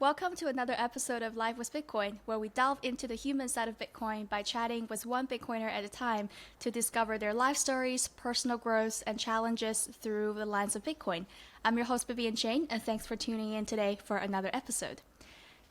Welcome to another episode of Live with Bitcoin, where we delve into the human side of Bitcoin by chatting with one Bitcoiner at a time to discover their life stories, personal growth, and challenges through the lens of Bitcoin. I'm your host, Vivian Chang, and thanks for tuning in today for another episode.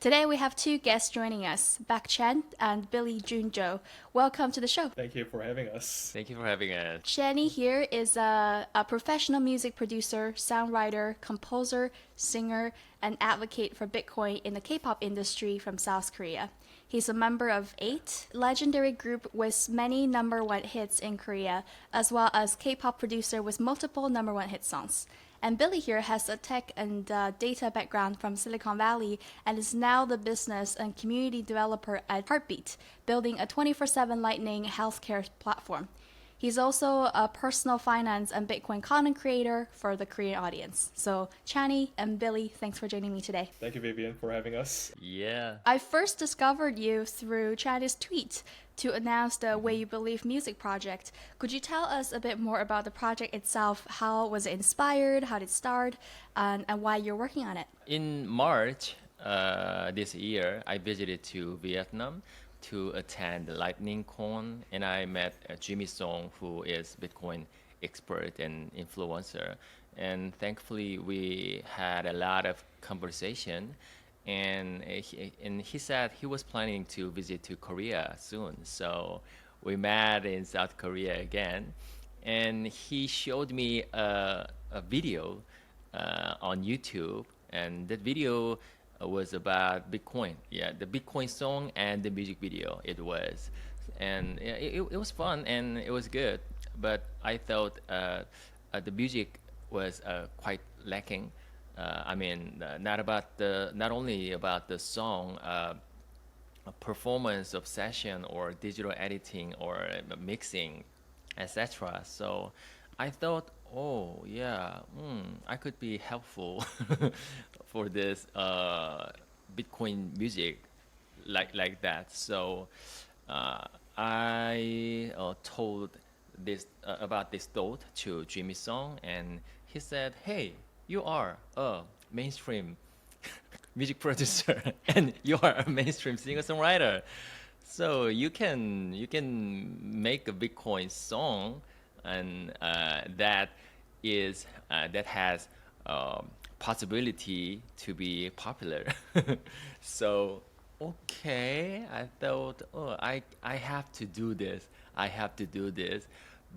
Today we have two guests joining us, Baek Chan and Billy Jun Jo. Welcome to the show. Thank you for having us. Thank you for having us. Channy here is a professional music producer, songwriter, composer, singer, and advocate for Bitcoin in the K-pop industry from South Korea. He's a member of 8, legendary group with many number one hits in Korea, as well as K-pop producer with multiple number one hit songs. And Billy here has a tech and data background from Silicon Valley and is now the business and community developer at HeartBit, building a 24/7 Lightning healthcare platform. He's also a personal finance and Bitcoin content creator for the Korean audience. So Channy and Billy, thanks for joining me today. Thank you, Vivian, for having us. Yeah. I first discovered you through Channy's tweet to announce the Way You Believe music project. Could you tell us a bit more about the project itself? How was it inspired? How did it start? And why you're working on it? In March this year, I visited to Vietnam to attend the Lightning Con, and I met Jimmy Song, who is Bitcoin expert and influencer. And thankfully, we had a lot of conversation. And he said he was planning to visit to Korea soon. So we met in South Korea again. And he showed me a video on YouTube. And that video was about Bitcoin. Yeah, the Bitcoin song and the music video it was. And it was fun and it was good. But I thought the music was quite lacking. Not only about the song performance of session or digital editing or mixing, etc. So I thought, I could be helpful for this Bitcoin music like that. So I told this about this thought to Jimmy Song, and he said, "Hey, you are a mainstream music producer and you are a mainstream singer-songwriter. So you can make a Bitcoin song and that has possibility to be popular." So okay, I thought, I have to do this.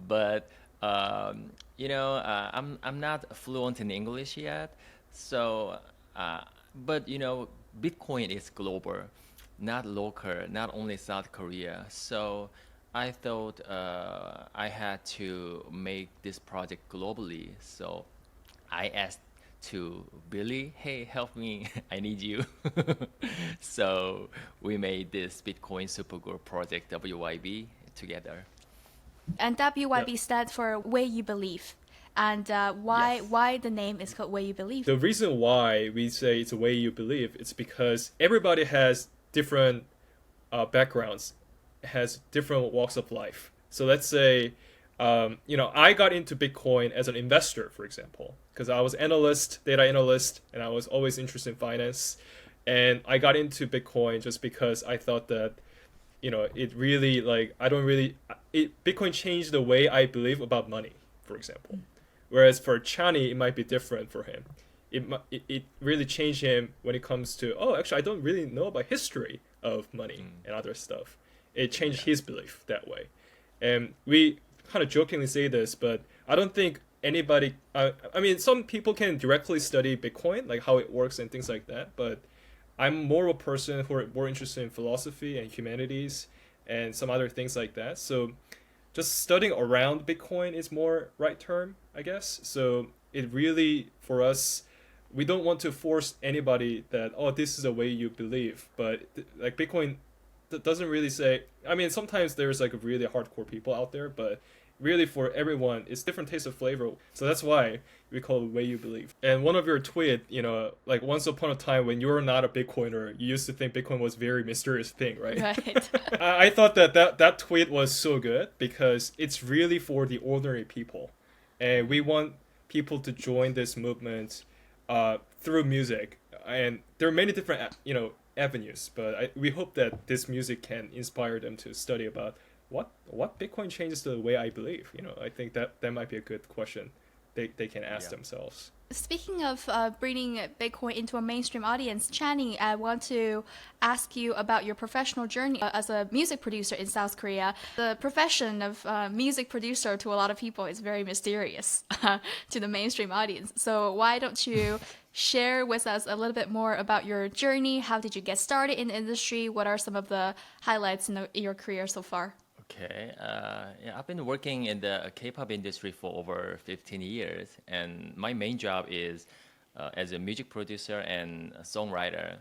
But I'm not fluent in English yet, so but Bitcoin is global, not local, not only South Korea. So I thought I had to make this project globally. So I asked to Billy, "Hey, help me, I need you." So we made this Bitcoin Supergroup project WYB together. And WYB stands for Way You Believe. And why the name is called Way You Believe? The reason why we say it's a way you believe is because everybody has different backgrounds, has different walks of life. So let's say, I got into Bitcoin as an investor, for example, because I was data analyst, and I was always interested in finance. And I got into Bitcoin just because I thought that it really Bitcoin changed the way I believe about money, for example. Whereas for Channy, it might be different for him. It really changed him when it comes to, actually, I don't really know about history of money and other stuff. It changed his belief that way. And we kind of jokingly say this, but I don't think anybody, some people can directly study Bitcoin, like how it works and things like that, but I'm more of a person who are more interested in philosophy and humanities and some other things like that. So just studying around Bitcoin is more right term, I guess. So it really, for us, we don't want to force anybody that, this is a way you believe. But like Bitcoin doesn't really say, sometimes there's like really hardcore people out there, but really for everyone, it's different taste of flavor. So that's why we call it Way You Believe. And one of your tweet, like once upon a time when you were not a Bitcoiner, you used to think Bitcoin was a very mysterious thing, right? Right. I thought that tweet was so good because it's really for the ordinary people. And we want people to join this movement through music. and there are many different avenues, but we hope that this music can inspire them to study about what Bitcoin changes the way I believe. I think that might be a good question they can ask themselves. Speaking of bringing Bitcoin into a mainstream audience, Channing, I want to ask you about your professional journey as a music producer in South Korea. The profession of music producer to a lot of people is very mysterious to the mainstream audience. So why don't you share with us a little bit more about your journey? How did you get started in the industry? What are some of the highlights in your career so far? Okay, I've been working in the K-pop industry for over 15 years, and my main job is as a music producer and a songwriter.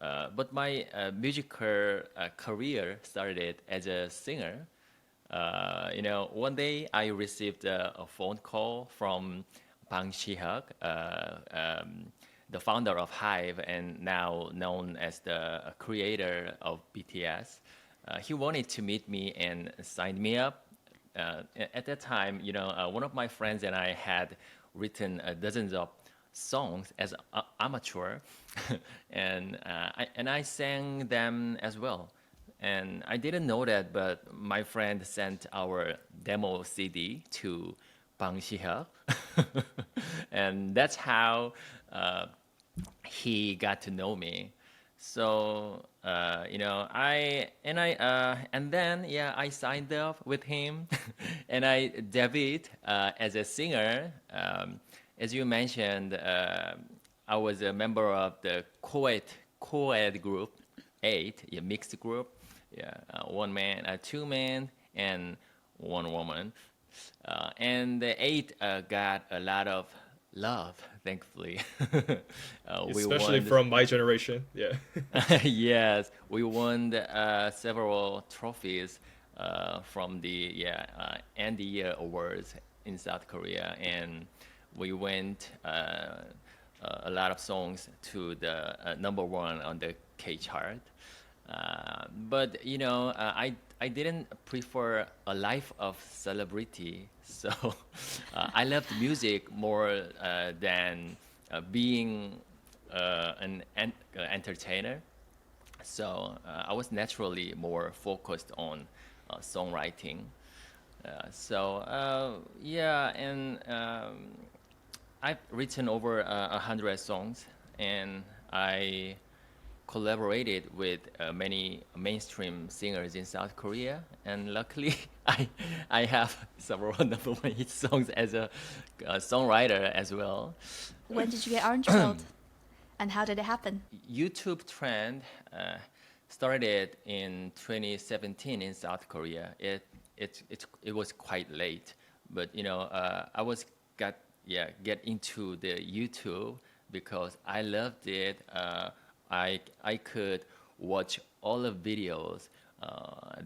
But my musical career started as a singer. One day I received a phone call from Bang Si-hyuk, the founder of HYBE and now known as the creator of BTS. He wanted to meet me and sign me up. At that time, one of my friends and I had written dozens of songs as amateur, and I sang them as well. And I didn't know that, but my friend sent our demo CD to Bang Si-hyuk, and that's how he got to know me. So I signed up with him, and I debuted as a singer. As you mentioned, I was a member of the co-ed group, 8, a mixed group, one man, 2 men, and 1 woman, and the 8 got a lot of love, thankfully. Especially from my generation, yeah. Yes, we won several trophies from the end year awards in South Korea, and we went a lot of songs to the #1 on the K chart. But I didn't prefer a life of celebrity, so I loved music more than being an entertainer. So I was naturally more focused on songwriting. I've written over 100 songs, and I collaborated with many mainstream singers in South Korea, and luckily I have several #1 hit songs as a songwriter as well. When did you get orange pilled? And how did it happen? YouTube trend started in 2017 in South Korea. It was quite late, but I was get into the YouTube because I loved it. I could watch all the videos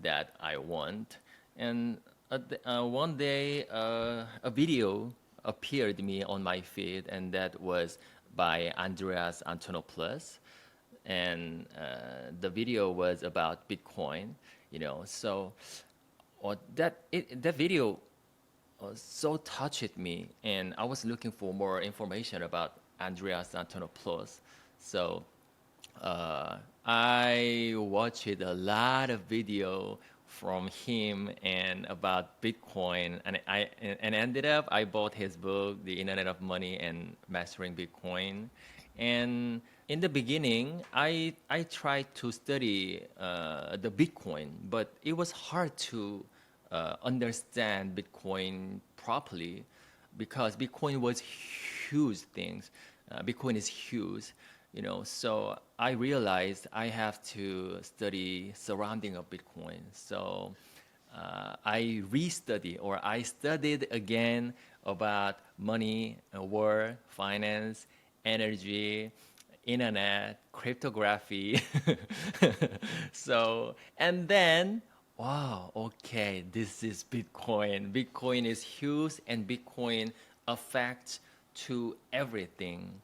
that I want, and one day a video appeared to me on my feed, and that was by Andreas Antonopoulos, and the video was about Bitcoin. So that video so touched me, and I was looking for more information about Andreas Antonopoulos. So I watched a lot of video from him and about Bitcoin, and ended up I bought his book, The Internet of Money and Mastering Bitcoin. And in the beginning, I tried to study the Bitcoin, but it was hard to understand Bitcoin properly because Bitcoin was huge things. Bitcoin is huge. So I realized I have to study surrounding of Bitcoin. So I studied again about money, war, finance, energy, internet, cryptography. And then, wow, okay, this is Bitcoin. Bitcoin is huge, and Bitcoin affects to everything.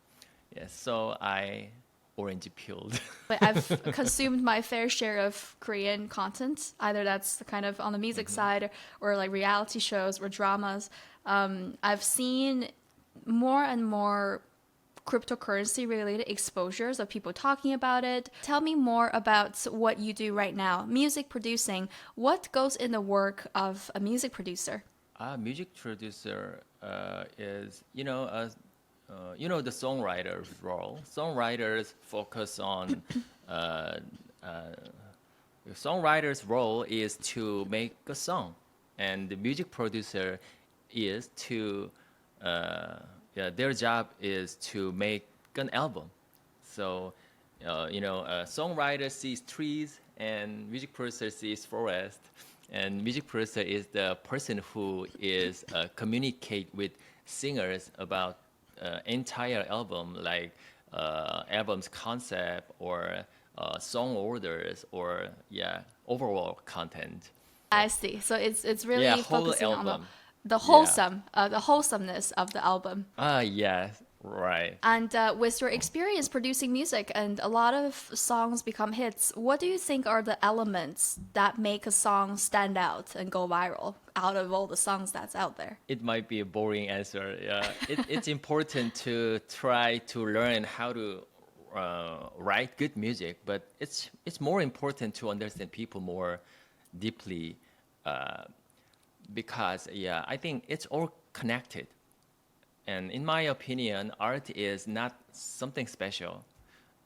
Yes, so I orange pilled. But I've consumed my fair share of Korean content, either that's kind of on the music side or like reality shows or dramas. I've seen more and more cryptocurrency related exposures of people talking about it. Tell me more about what you do right now. Music producing. What goes in the work of a music producer? Music producer is, the songwriter's role. Songwriters focus on, the songwriter's role is to make a song, and the music producer is to, their job is to make an album. So, a songwriter sees trees and music producer sees forest. And music producer is the person who is communicate with singers about entire album, like album's concept or song orders or overall content. I see. So it's really Yeah, whole focusing on album. the wholesomeness of the album. Yes, right. And with your experience producing music and a lot of songs become hits, what do you think are the elements that make a song stand out and go viral out of all the songs that's out there? It might be a boring answer. Yeah, it's important to try to learn how to write good music, but it's more important to understand people more deeply because I think it's all connected. And in my opinion, art is not something special.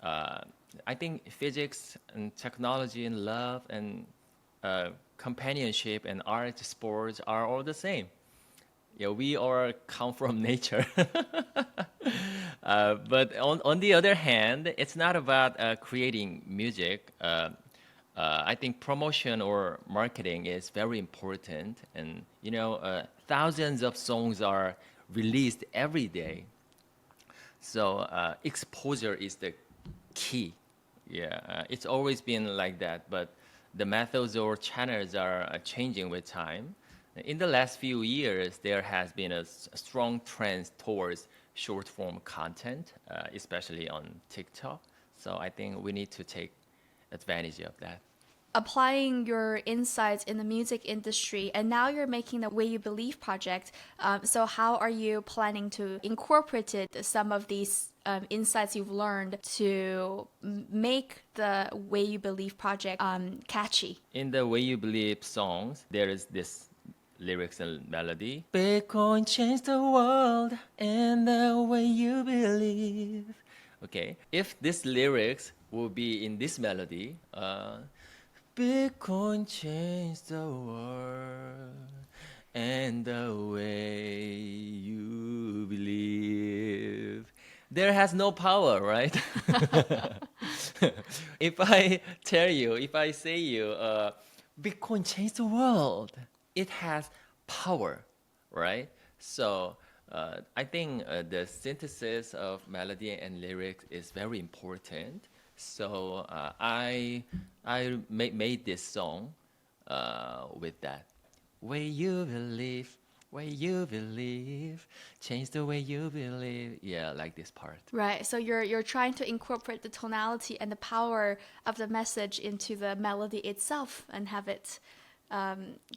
I think physics and technology and love and companionship and art, sports are all the same. Yeah, we all come from nature. But on the other hand, it's not about creating music. I think promotion or marketing is very important. And, thousands of songs are released every day. So exposure is the key. Yeah, it's always been like that, but the methods or channels are changing with time. In the last few years, there has been a strong trend towards short form content, especially on TikTok. So I think we need to take advantage of that. Applying your insights in the music industry, and now you're making the Way You Believe project. So how are you planning to incorporate some of these insights you've learned to make the Way You Believe project catchy? In the Way You Believe songs, there is this lyrics and melody. Bitcoin changed the world and the way you believe. Okay, if this lyrics will be in this melody, Bitcoin changed the world and the way you believe. There has no power, right? If I say you, Bitcoin changed the world, it has power, right? So I think the synthesis of melody and lyrics is very important. So I made this song with that. Way you believe, change the way you believe. Yeah, like this part. Right. So you're trying to incorporate the tonality and the power of the message into the melody itself and have it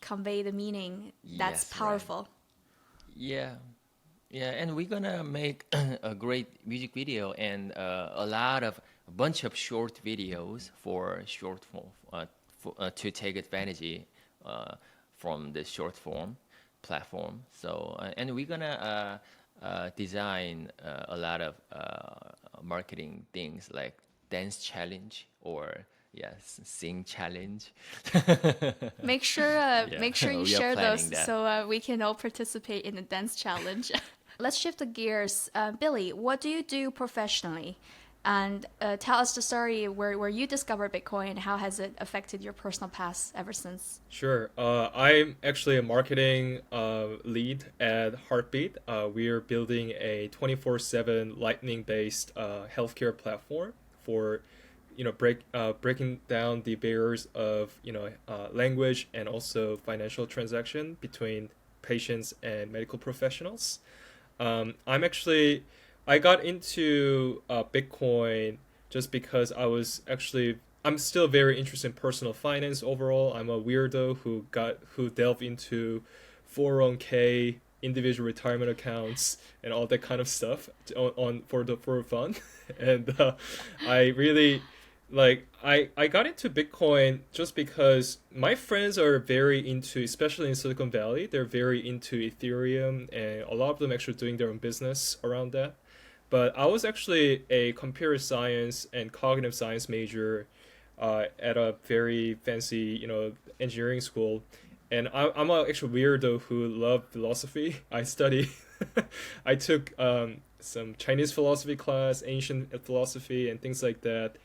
convey the meaning that's Yes, right. powerful. Yeah, and we're gonna make a great music video and a bunch of short videos for short form to take advantage from the short form platform. So and we're gonna design a lot of marketing things like dance challenge or sing challenge. Make sure you we are share planning those that. so we can all participate in the dance challenge. Let's shift the gears. Billy, what do you do professionally? And tell us the story where you discovered Bitcoin. How has it affected your personal past ever since? Sure. I'm actually a marketing lead at HeartBit. We are building a 24/7 Lightning-based healthcare platform for, breaking down the barriers of, language and also financial transaction between patients and medical professionals. I got into Bitcoin just because I'm still very interested in personal finance overall. I'm a weirdo who delved into 401k individual retirement accounts and all that kind of stuff for fun. And I really I got into Bitcoin just because my friends are very into, especially in Silicon Valley, they're very into Ethereum, and a lot of them actually doing their own business around that. But I was actually a computer science and cognitive science major at a very fancy, engineering school. And I'm a actual weirdo who loved philosophy. I took some Chinese philosophy class, ancient philosophy, and things like that,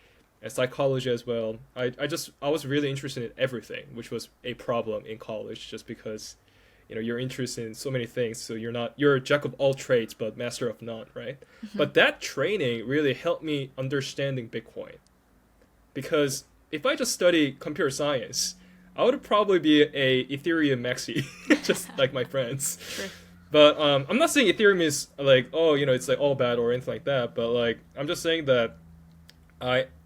and psychology as well. I was really interested in everything, which was a problem in college, just because, you're interested in so many things. So you're a jack of all trades, but master of none, right? But that training really helped me understanding Bitcoin, because if I just study computer science, I would probably be a Ethereum maxi, just like my friends. Sure. But I'm not saying Ethereum is like, it's like all bad or anything like that. But like, I'm just saying that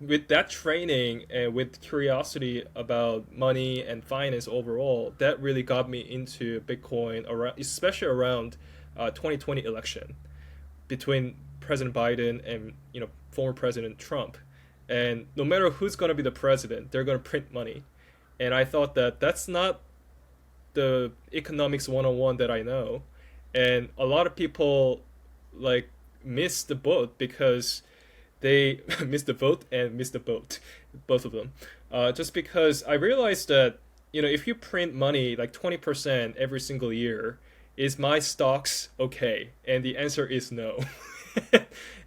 with that training and with curiosity about money and finance overall, that really got me into Bitcoin, especially around 2020 election between President Biden and former President Trump. And no matter who's going to be the president, they're going to print money. And I thought that that's not the economics 101 that I know. And a lot of people miss the boat because they missed the vote and missed the boat, both of them. Just because I realized that, if you print money like 20% every single year, is my stocks okay? And the answer is no.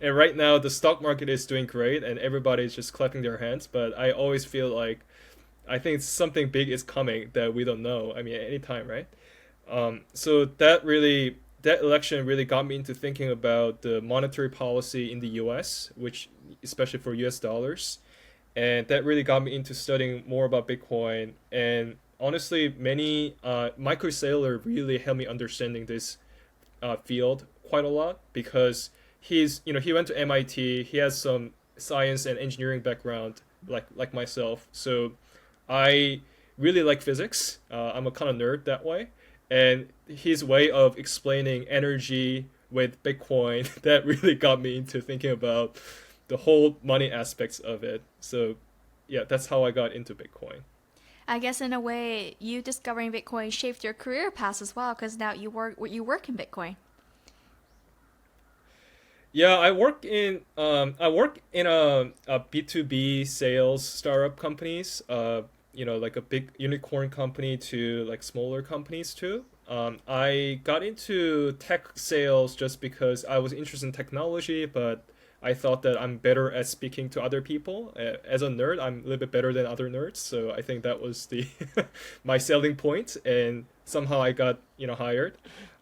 And right now the stock market is doing great and everybody's just clapping their hands. But I always feel like I think something big is coming that we don't know. I mean, at any time, right? So that election really got me into thinking about the monetary policy in the U.S., which especially for U.S. dollars, and that really got me into studying more about Bitcoin. And honestly, Michael Saylor really helped me understanding this field quite a lot, because he went to MIT. He has some science and engineering background like myself. So I really like physics. I'm a kind of nerd that way. And his way of explaining energy with Bitcoin, that really got me into thinking about the whole money aspects of it. So yeah, that's how I got into Bitcoin. I guess in a way, you discovering Bitcoin shaped your career path as well, because now you work in Bitcoin. Yeah, I work in a B2B sales startup companies. Like a big unicorn company to like smaller companies too. I got into tech sales just because I was interested in technology, but I thought that I'm better at speaking to other people. As a nerd, I'm a little bit better than other nerds, so I think that was the my selling point, and somehow I got hired.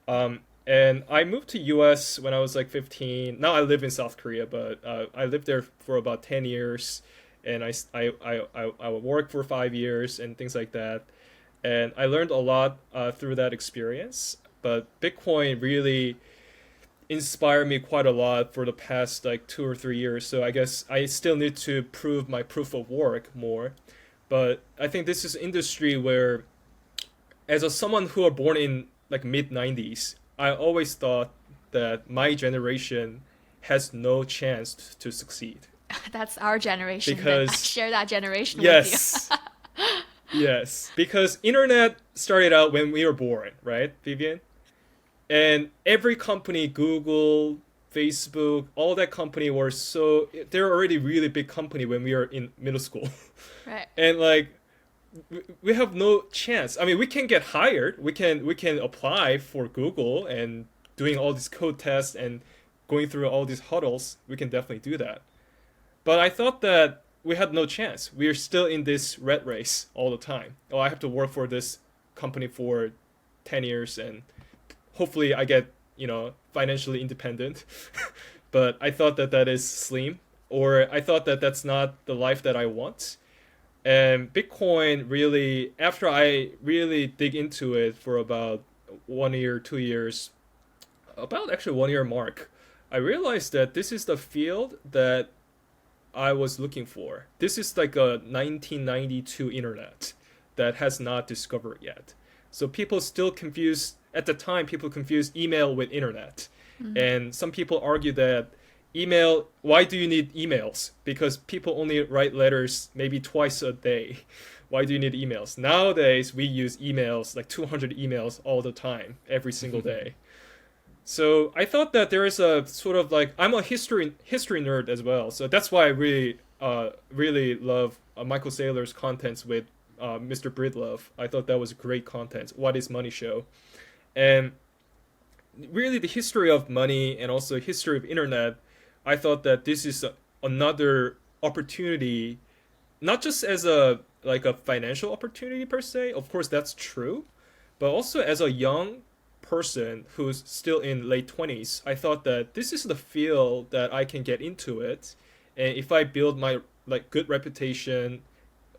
And I moved to US when I was like 15. Now I live in South Korea, but I lived there for about 10 years. And I worked for 5 years and things like that. And I learned a lot through that experience. But Bitcoin really inspired me quite a lot for the past like 2 or 3 years. So I guess I still need to prove my proof of work more. But I think this is industry where, someone who are born in like mid 90s, I always thought that my generation has no chance to succeed. That's our generation. Because I share that generation yes, with you. yes, because internet started out when we were born, right, Vivian? And every company, Google, Facebook, all that company they're already really big company when we were in middle school. Right. And we have no chance. I mean, we can get hired. We can apply for Google and doing all these code tests and going through all these huddles. We can definitely do that. But I thought that we had no chance. We are still in this rat race all the time. Oh, I have to work for this company for 10 years and hopefully I get, financially independent. But I thought that is slim, or I thought that that's not the life that I want. And Bitcoin really, after I really dig into it for about 1 year, 2 years, about actually 1 year mark, I realized that this is the field that I was looking for. This is like a 1992 internet that has not discovered yet. So people still confuse at the time people confused email with internet. And some people argue that why do you need emails? Because people only write letters maybe twice a day. Why do you need emails? Nowadays, we use emails, like 200 emails all the time, every single day. So I thought that there is a sort of like, I'm a history nerd as well. So that's why I really love Michael Saylor's contents with Mr. Breedlove. I thought that was great content. What is Money show? And really the history of money and also history of internet, I thought that this is another opportunity, not just as a financial opportunity per se. Of course, that's true, but also as a young person who's still in late 20s, I thought that this is the field that I can get into it, and if I build my good reputation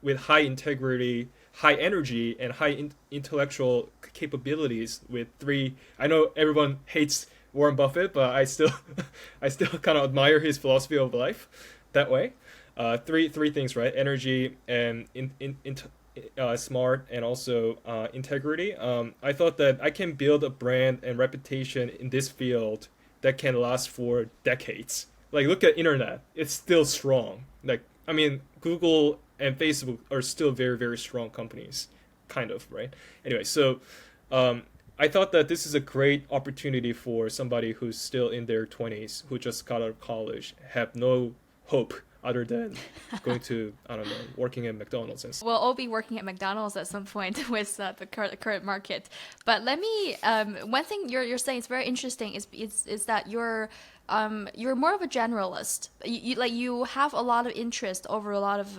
with high integrity, high energy, and high intellectual capabilities with three. I know everyone hates Warren Buffett, but I still kind of admire his philosophy of life that way. Three things, right? Energy and smart, and also integrity. I thought that I can build a brand and reputation in this field that can last for decades. Like, look at internet; it's still strong. Like, I mean, Google and Facebook are still very, very strong companies, kind of, right? Anyway, so I thought that this is a great opportunity for somebody who's still in their 20s, who just got out of college, have no hope other than going to, I don't know, working at McDonald's and stuff. We'll all be working at McDonald's at some point with the current market. But let me, one thing you're saying is very interesting is that you're more of a generalist. You have a lot of interest over a lot of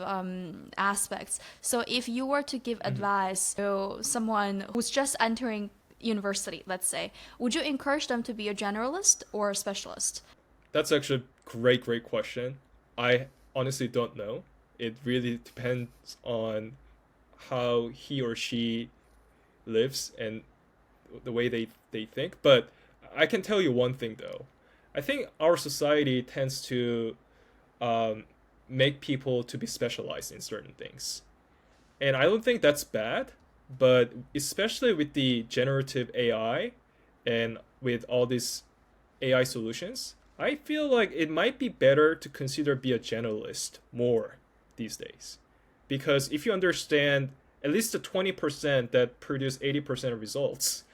aspects. So if you were to give advice to someone who's just entering university, let's say, would you encourage them to be a generalist or a specialist? That's actually a great question. I honestly don't know. It really depends on how he or she lives and the way they think. But I can tell you one thing, though. I think our society tends to make people to be specialized in certain things. And I don't think that's bad, but especially with the generative AI and with all these AI solutions, I feel like it might be better to consider be a generalist more these days. Because if you understand at least the 20% that produce 80% of results,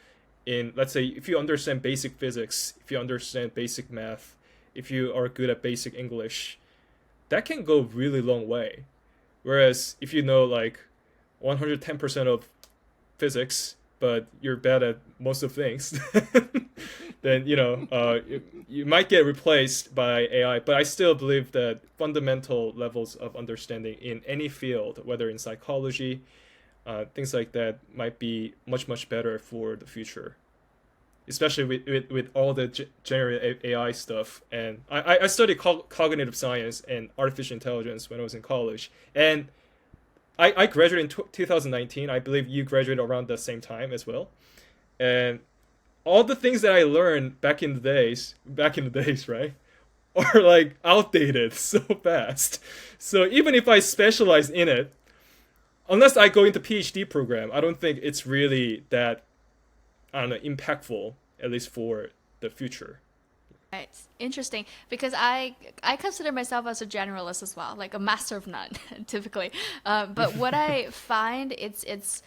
in, let's say, if you understand basic physics, if you understand basic math, if you are good at basic English, that can go really long way. Whereas if you know like 110% of physics, but you're bad at most of things, then you might get replaced by AI. But I still believe that fundamental levels of understanding in any field, whether in psychology, things like that, might be much better for the future, especially with all the generative AI stuff. And I studied cognitive science and artificial intelligence when I was in college, and I graduated in 2019. I believe you graduated around the same time as well. And all the things that I learned back in the days, right, are like outdated so fast. So even if I specialize in it, unless I go into PhD program, I don't think it's really that, I don't know, impactful, at least for the future. Right. Interesting, because I consider myself as a generalist as well, like a master of none, typically. But what I find it's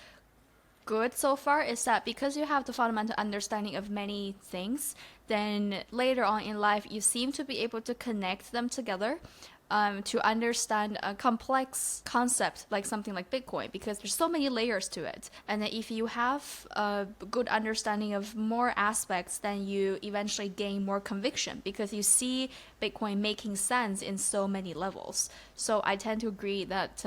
good so far is that because you have the fundamental understanding of many things, then later on in life you seem to be able to connect them together. To understand a complex concept like something like Bitcoin, because there's so many layers to it. And then if you have a good understanding of more aspects, then you eventually gain more conviction because you see Bitcoin making sense in so many levels. So I tend to agree that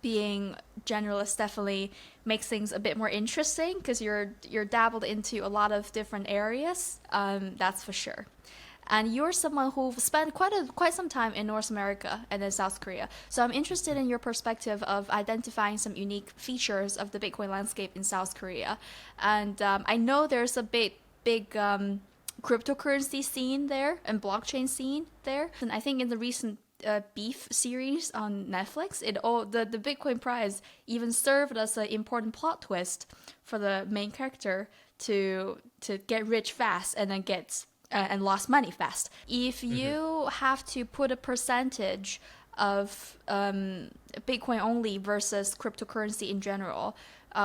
being generalist definitely makes things a bit more interesting because you're dabbled into a lot of different areas. That's for sure. And you're someone who spent quite some time in North America and in South Korea. So I'm interested in your perspective of identifying some unique features of the Bitcoin landscape in South Korea. And I know there's a big cryptocurrency scene there and blockchain scene there. And I think in the recent Beef series on Netflix. The Bitcoin price even served as an important plot twist for the main character to get rich fast and then and lost money fast. If you have to put a percentage of Bitcoin only versus cryptocurrency in general,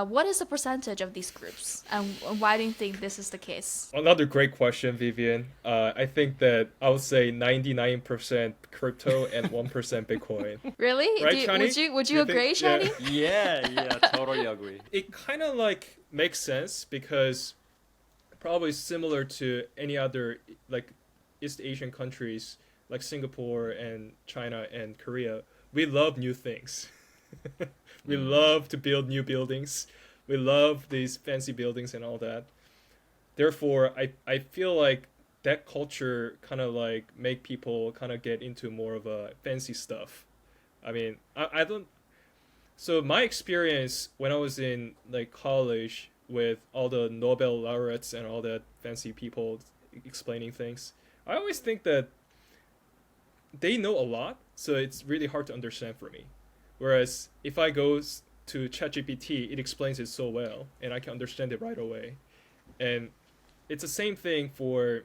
what is the percentage of these groups, and why do you think this is the case? Another great question, Vivian. I think that I would say 99% crypto and 1% Bitcoin. Really? Right, Do you- Shani? would you think- agree, Shani? Yeah, totally agree. It kind of like makes sense because probably similar to any other like East Asian countries like Singapore and China and Korea, we love new things. We love to build new buildings. We love these fancy buildings and all that. Therefore, I feel like that culture kind of like make people kind of get into more of a fancy stuff. I mean, I don't. So my experience when I was in like college with all the Nobel laureates and all that fancy people explaining things, I always think that they know a lot, so it's really hard to understand for me. Whereas if I go to ChatGPT, it explains it so well, and I can understand it right away. And it's the same thing for,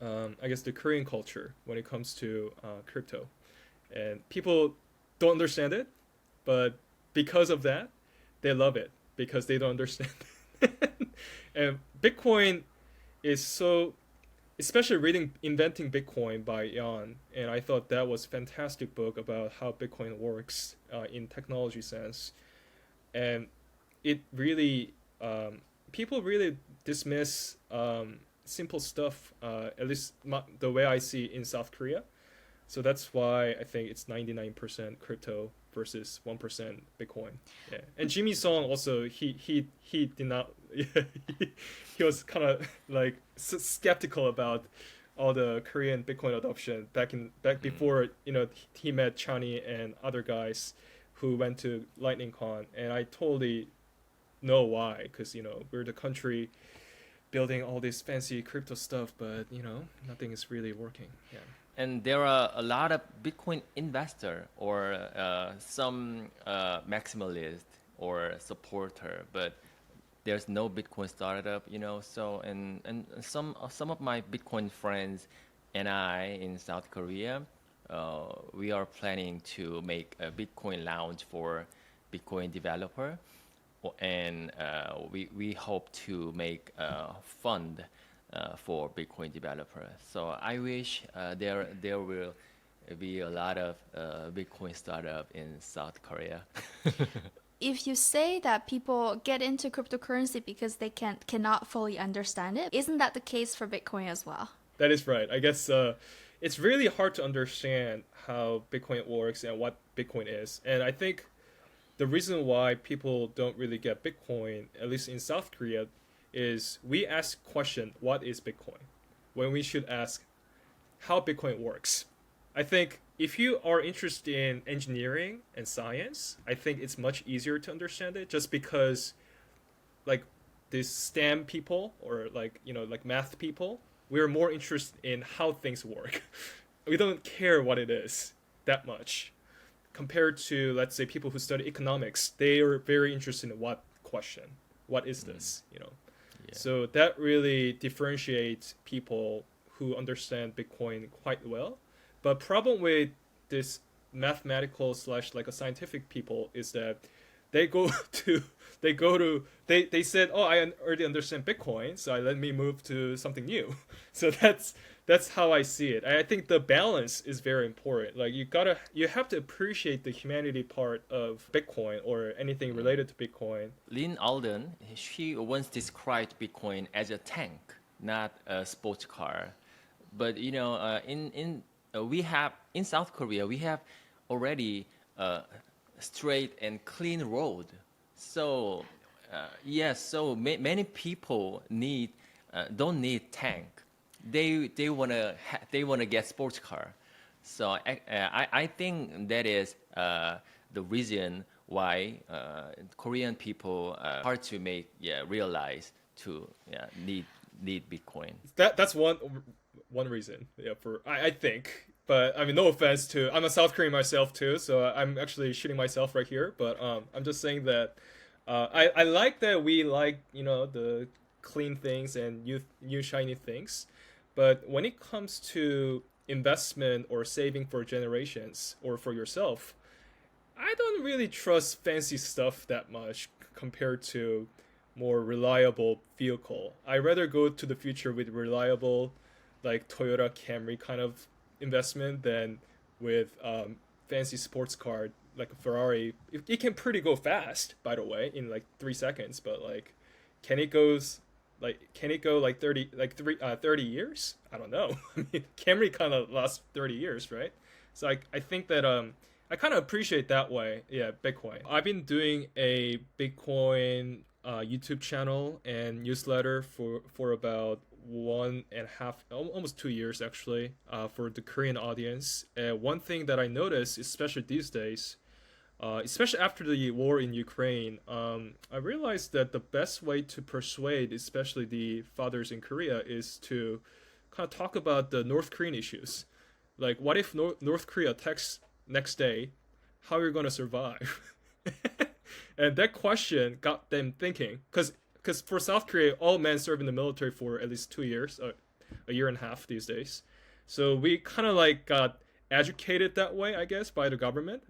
I guess, the Korean culture when it comes to crypto. And people don't understand it, but because of that, they love it because they don't understand it. And Bitcoin is so, especially reading Inventing Bitcoin by Jan, and I thought that was a fantastic book about how Bitcoin works in technology sense. And it really, people really dismiss simple stuff, at least the way I see in South Korea. So that's why I think it's 99% crypto versus 1% Bitcoin. Yeah, and Jimmy Song also he did not. He was kind of like skeptical about all the Korean Bitcoin adoption back before he met Chani and other guys who went to Lightning Con, and I totally know why, because we're the country building all this fancy crypto stuff, but nothing is really working. Yeah. And there are a lot of Bitcoin investor or some maximalist or supporter, but there's no Bitcoin startup, So and some of my Bitcoin friends and I in South Korea, we are planning to make a Bitcoin lounge for Bitcoin developer, and we hope to make a fund for Bitcoin developer. So I wish there will be a lot of Bitcoin startup in South Korea. If you say that people get into cryptocurrency because they cannot fully understand it, isn't that the case for Bitcoin as well? That is right. I guess it's really hard to understand how Bitcoin works and what Bitcoin is. And I think the reason why people don't really get Bitcoin, at least in South Korea, is we ask question, what is Bitcoin? When we should ask how Bitcoin works. I think if you are interested in engineering and science, I think it's much easier to understand it just because like these STEM people or like math people, we're more interested in how things work. We don't care what it is that much. Compared to, let's say, people who study economics, they are very interested in what question. What is this? Yeah. So that really differentiates people who understand Bitcoin quite well. But problem with this mathematical / like a scientific people is that they said, oh, I already understand Bitcoin, so let me move to something new. So that's how I see it. I think the balance is very important. Like you have to appreciate the humanity part of Bitcoin or anything related to Bitcoin. Lynn Alden, she once described Bitcoin as a tank, not a sports car. But we have in South Korea we have already a straight and clean road. So yes, so many people don't need tank. They wanna get sports car. So I think that is the reason why Korean people hard to realize to need Bitcoin. That's one reason. Yeah, I think But I mean, no offense to, I'm a South Korean myself too, so I'm actually shooting myself right here. But I'm just saying that I like that we like, the clean things and new shiny things. But when it comes to investment or saving for generations or for yourself, I don't really trust fancy stuff that much compared to more reliable vehicle. I rather go to the future with reliable, like Toyota Camry kind of investment than with fancy sports car like a Ferrari. It can pretty go fast, by the way, in like 3 seconds. But like, can it goes can it go like 30 years? I don't know. I mean, Camry kind of lasts 30 years, right? So I think that I kind of appreciate that way. Yeah, Bitcoin. I've been doing a Bitcoin YouTube channel and newsletter for about 1.5, almost 2 years actually, for the Korean audience. And one thing that I noticed, especially these days, especially after the war in Ukraine, I realized that the best way to persuade, especially the fathers in Korea, is to kind of talk about the North Korean issues. Like, what if North Korea attacks next day? How are you going to survive? And that question got them thinking. Because for South Korea, all men serve in the military for at least 2 years, a year and a half these days. So we kind of like got educated that way, I guess, by the government.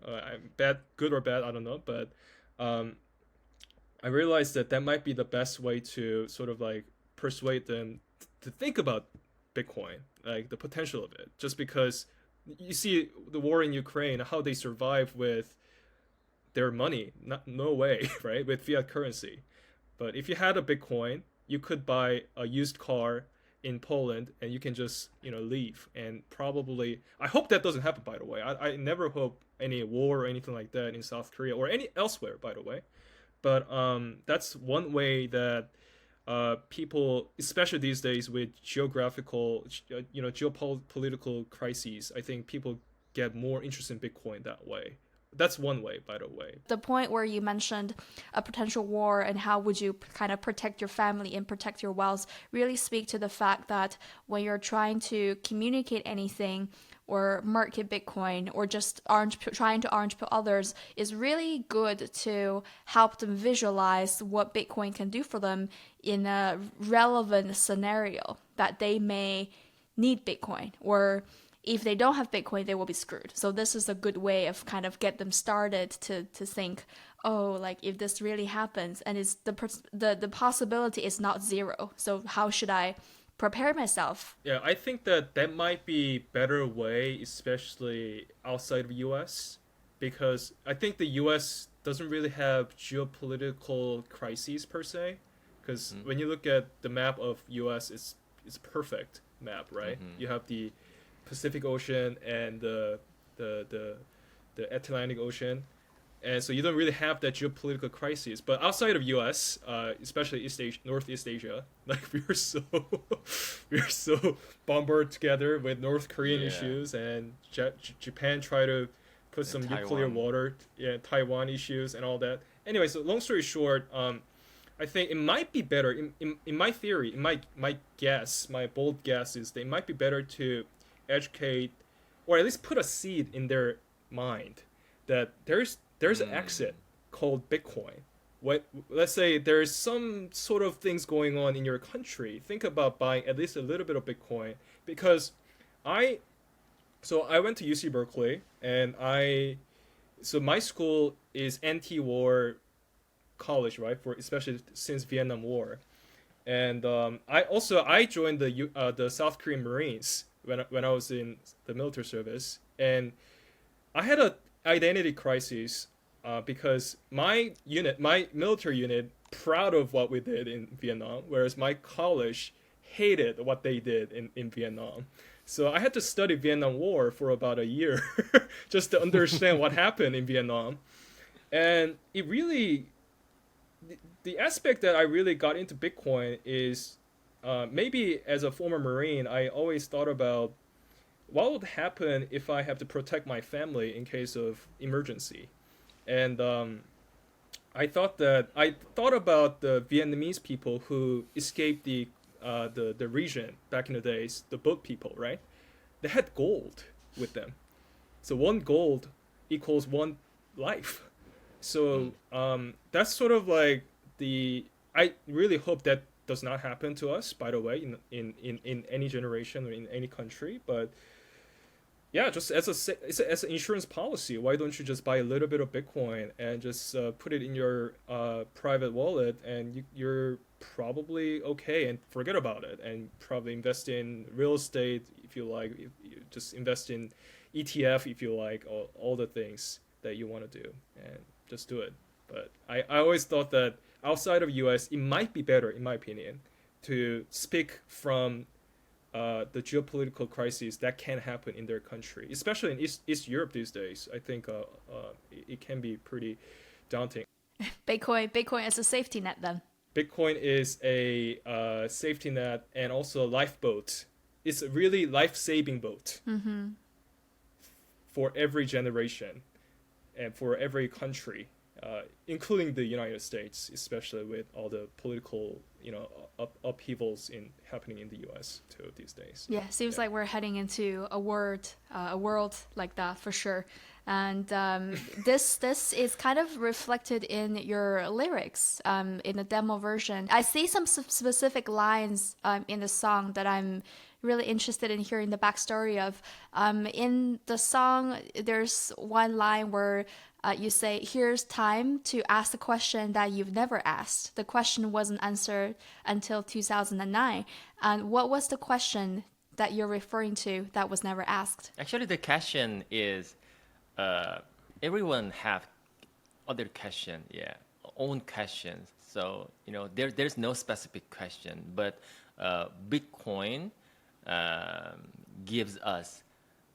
Good or bad, I don't know. But I realized that might be the best way to sort of like persuade them to think about Bitcoin, like the potential of it. Just because you see the war in Ukraine, how they survive with their money, no way, right? With fiat currency. But if you had a Bitcoin, you could buy a used car in Poland and you can just, leave. And probably, I hope that doesn't happen, by the way. I never hope any war or anything like that in South Korea or any elsewhere, by the way. But that's one way that people, especially these days with geopolitical crises, I think people get more interested in Bitcoin that way. That's one way, by the way. The point where you mentioned a potential war and how would you kind of protect your family and protect your wealth really speak to the fact that when you're trying to communicate anything or market Bitcoin or just trying to orange pill others, is really good to help them visualize what Bitcoin can do for them in a relevant scenario that they may need Bitcoin, or if they don't have Bitcoin, they will be screwed. So this is a good way of kind of get them started to think, oh, like if this really happens, and it's the possibility is not zero. So how should I prepare myself? Yeah, I think that might be better way, especially outside of US, because I think the US doesn't really have geopolitical crises per se. Because when you look at the map of US, it's a perfect map, right? Mm-hmm. You have the Pacific Ocean and the Atlantic Ocean, and so you don't really have that geopolitical crisis. But outside of U.S., especially Northeast Asia, like we're so bombarded together with North Korean issues, and Japan try to put some nuclear water, Taiwan issues and all that. Anyway, so long story short, I think it might be better in my theory, in my guess, my bold guess is that it might be better to educate, or at least put a seed in their mind that there's an exit called Bitcoin. Let's say there's some sort of things going on in your country. Think about buying at least a little bit of Bitcoin, because I went to UC Berkeley, and so my school is anti-war college, right? For especially since Vietnam War, and I joined the South Korean Marines when I was in the military service, and I had an identity crisis because my military unit, proud of what we did in Vietnam, whereas my college hated what they did in Vietnam. So I had to study Vietnam War for about a year just to understand what happened in Vietnam. And it really, the aspect that I really got into Bitcoin is maybe as a former Marine, I always thought about what would happen if I have to protect my family in case of emergency. And I thought about the Vietnamese people who escaped the region back in the days, the boat people, right? They had gold. with them. So one gold equals one life. So that's sort of like I really hope that does not happen to us, by the way, in any generation or in any country. But yeah, just as an insurance policy, why don't you just buy a little bit of Bitcoin and just put it in your private wallet, and you're probably okay, and forget about it, and probably invest in real estate if you like. If you just invest in ETF if you like, all the things that you want to do, and just do it. But I always thought that outside of US, it might be better, in my opinion, to speak from the geopolitical crises that can happen in their country, especially in East Europe these days. I think it can be pretty daunting. Bitcoin as a safety net then. Bitcoin is a safety net and also a lifeboat. It's a really life-saving boat for every generation and for every country, including the United States, especially with all the political, upheavals happening in the U.S. too these days. Yeah, seems like we're heading into a world like that for sure. And this is kind of reflected in your lyrics in the demo version. I see some specific lines in the song that I'm really interested in hearing the backstory of. In the song, there's one line where you say, "Here's time to ask the question that you've never asked. The question wasn't answered until 2009. And what was the question that you're referring to that was never asked?" Actually, the question is, everyone have other question, own questions. So there's no specific question, but Bitcoin gives us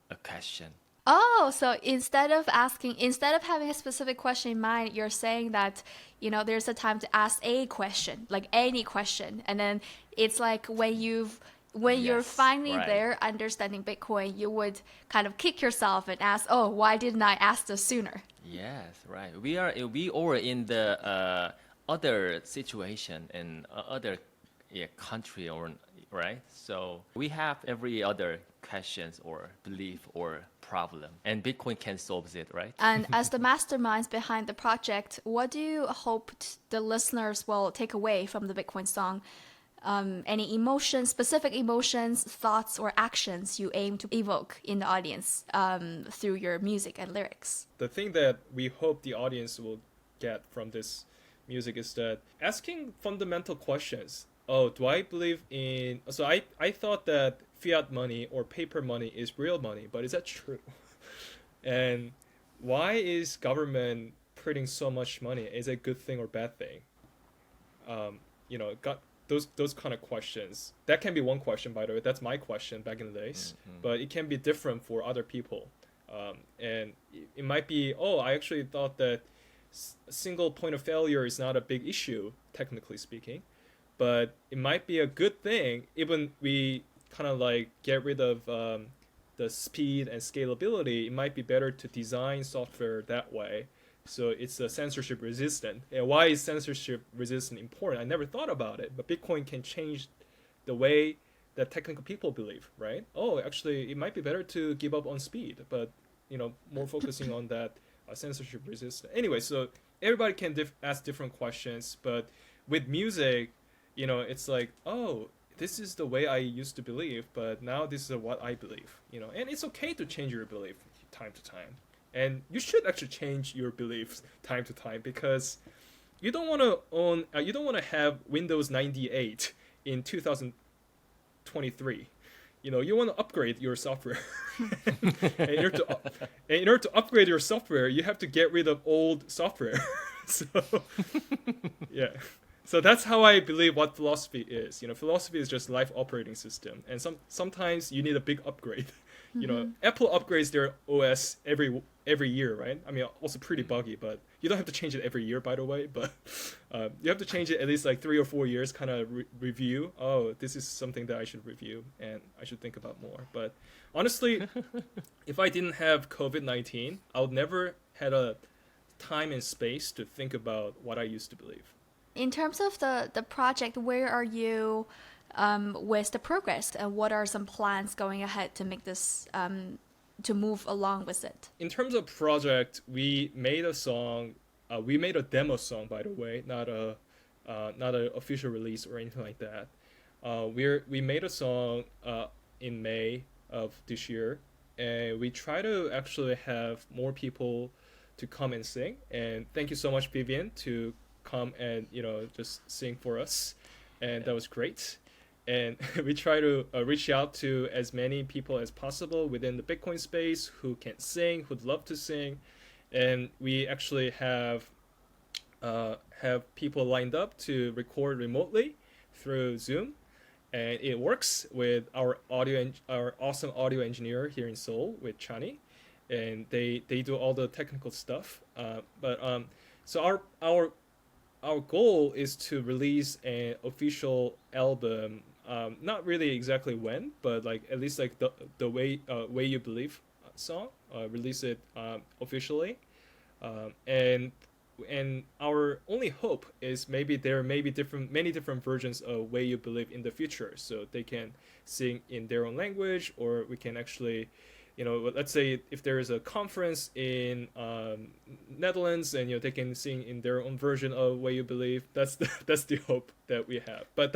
a question. Oh, so instead of having a specific question in mind, you're saying that, there's a time to ask a question, like any question. And then it's like when you're Yes, finally right. there understanding Bitcoin, you would kind of kick yourself and ask, oh, why didn't I ask this sooner? Yes, right. We are in the other situation in other country, or right. So we have every other questions or belief or problem, and Bitcoin can solve it, right? And as the masterminds behind the project, what do you hope the listeners will take away from the Bitcoin song? Any emotions, specific emotions, thoughts, or actions you aim to evoke in the audience through your music and lyrics? The thing that we hope the audience will get from this music is that asking fundamental questions. Oh, do I believe in... So I thought that fiat money or paper money is real money, but is that true? And why is government printing so much money? Is it a good thing or bad thing? Got those kind of questions. That can be one question, by the way. That's my question back in the days. But it can be different for other people. And it might be, I actually thought that single point of failure is not a big issue, technically speaking. But it might be a good thing, even we kind of like get rid of the speed and scalability. It might be better to design software that way, so it's censorship resistant. And why is censorship resistant important? I never thought about it, but Bitcoin can change the way that technical people believe, right? Oh, actually, it might be better to give up on speed, but more focusing on that censorship resistant. Anyway, so everybody can ask different questions, but with music, it's like, oh, this is the way I used to believe, but now this is what I believe, and it's okay to change your belief time to time. And you should actually change your beliefs time to time, because you don't want to have Windows 98 in 2023. You want to upgrade your software. And in order to upgrade your software, you have to get rid of old software. So, yeah. So that's how I believe what philosophy is. Philosophy is just life operating system, and sometimes you need a big upgrade. Apple upgrades their OS every year, right? I mean, also pretty buggy, but you don't have to change it every year, by the way. But you have to change it at least like 3 or 4 years, kind of review. Oh, this is something that I should review and I should think about more. But honestly, if I didn't have COVID-19, I would never had a time and space to think about what I used to believe. In terms of the project, where are you with the progress, and what are some plans going ahead to make this to move along with it? In terms of project, we made a song. We made a demo song, by the way, not a official release or anything like that. We made a song in May of this year, and we try to actually have more people to come and sing. And thank you so much, Vivian, to come and just sing for us, and that was great. And we try to reach out to as many people as possible within the Bitcoin space who can sing, who'd love to sing, and we actually have people lined up to record remotely through Zoom, and it works with our awesome audio engineer here in Seoul with Chani, and they do all the technical stuff. So our goal is to release an official album. Not really exactly when, but like at least like the way you believe song, release it officially, and our only hope is maybe there may be many different versions of Way You Believe in the future, so they can sing in their own language, or we can actually, let's say if there is a conference in Netherlands, and they can sing in their own version of Way You Believe. That's the hope that we have. But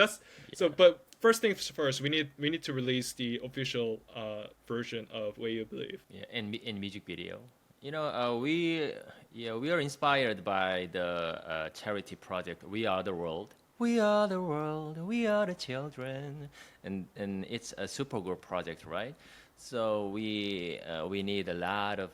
but first things first, we need to release the official version of Way You Believe. Yeah, and in music video. We are inspired by the charity project We Are the World. We are the world, we are the children, and it's a supergroup project, right? So we need a lot of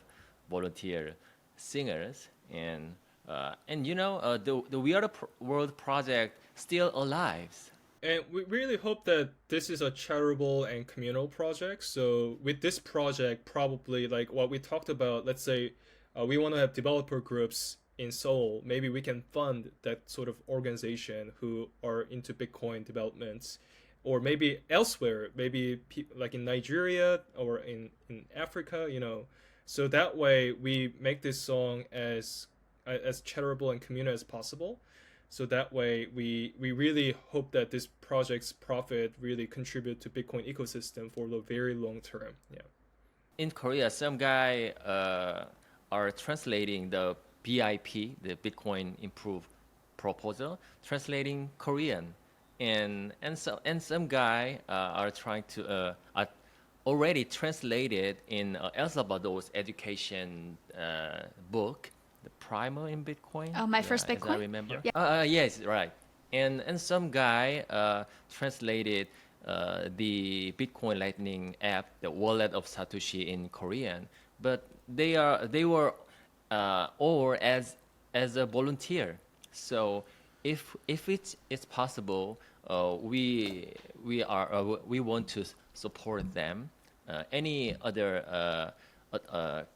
volunteer singers, and the We Are the World project still alive. And we really hope that this is a charitable and communal project. So with this project, probably like what we talked about, let's say we want to have developer groups in Seoul. Maybe we can fund that sort of organization who are into Bitcoin developments, or maybe elsewhere, maybe like in Nigeria or in Africa, So that way we make this song as charitable and communal as possible. So that way, we really hope that this project's profit really contribute to Bitcoin ecosystem for the very long term. Yeah. In Korea, some guy are translating the BIP, the Bitcoin Improve proposal, translating Korean, and some guy are trying to already translated in El Salvador's education book. The primer in Bitcoin. Oh, my first Bitcoin. As I remember. Yeah. Yes, right. And some guy translated the Bitcoin Lightning app, the wallet of Satoshi, in Korean. But they were all as a volunteer. So if it's possible, we want to support them. Any other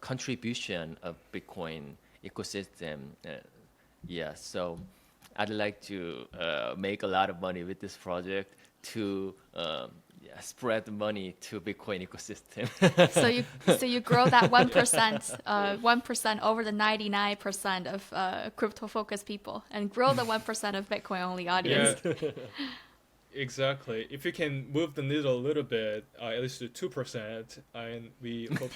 contribution of Bitcoin ecosystem, so I'd like to make a lot of money with this project to spread the money to Bitcoin ecosystem. So you grow that 1% over the 99% of crypto focused people, and grow the 1% of Bitcoin only audience. Yeah. Exactly. If you can move the needle a little bit, at least to 2%, and we hope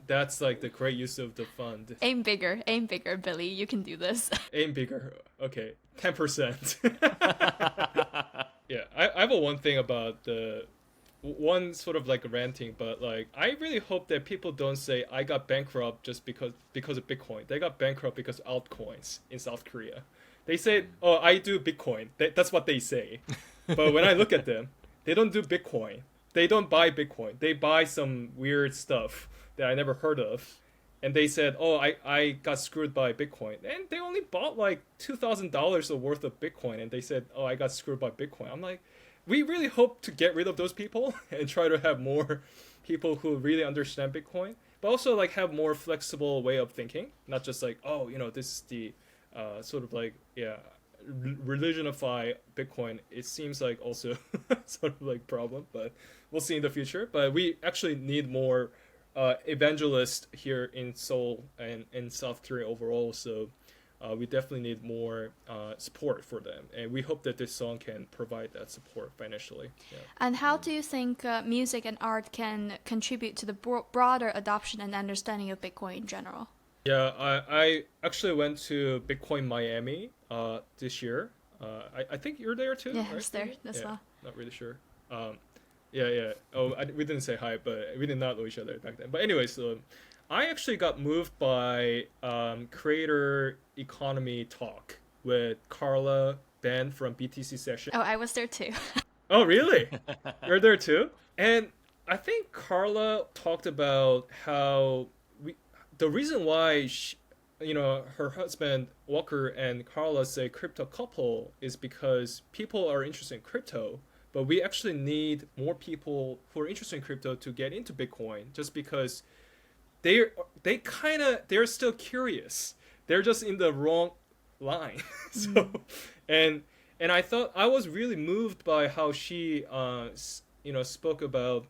that's like the great use of the fund. Aim bigger, Billy. You can do this. Aim bigger. Okay, 10%. Yeah, I have one thing about the one sort of like ranting, but like I really hope that people don't say I got bankrupt just because of Bitcoin. They got bankrupt because of altcoins in South Korea. They say, "Oh, I do Bitcoin." That's what they say. But when I look at them, they don't do Bitcoin. They don't buy Bitcoin. They buy some weird stuff that I never heard of. And they said, "Oh, I got screwed by Bitcoin." And they only bought like $2,000 worth of Bitcoin. And they said, "Oh, I got screwed by Bitcoin." I'm like, we really hope to get rid of those people and try to have more people who really understand Bitcoin, but also like have more flexible way of thinking. Not just like, oh, this is the sort of like, religionify Bitcoin. It seems like also sort of like problem, but we'll see in the future. But we actually need more evangelists here in Seoul and in South Korea overall. So we definitely need more support for them, and we hope that this song can provide that support financially. Yeah. And how do you think music and art can contribute to the broader adoption and understanding of Bitcoin in general? Yeah, I actually went to Bitcoin Miami this year. I think you're there too, Yeah, right? I was there as Yeah, well. not really sure. Yeah. Oh, we didn't say hi, but we did not know each other back then. But anyway, so I actually got moved by creator economy talk with Carla, Ben from BTC session. Oh, I was there too. Oh, really? You're there too? And I think Carla talked about how the reason why her husband Walker and Carla say crypto couple is because people are interested in crypto, but we actually need more people who are interested in crypto to get into Bitcoin, just because they're still curious. They're just in the wrong line. So and I thought I was really moved by how she spoke about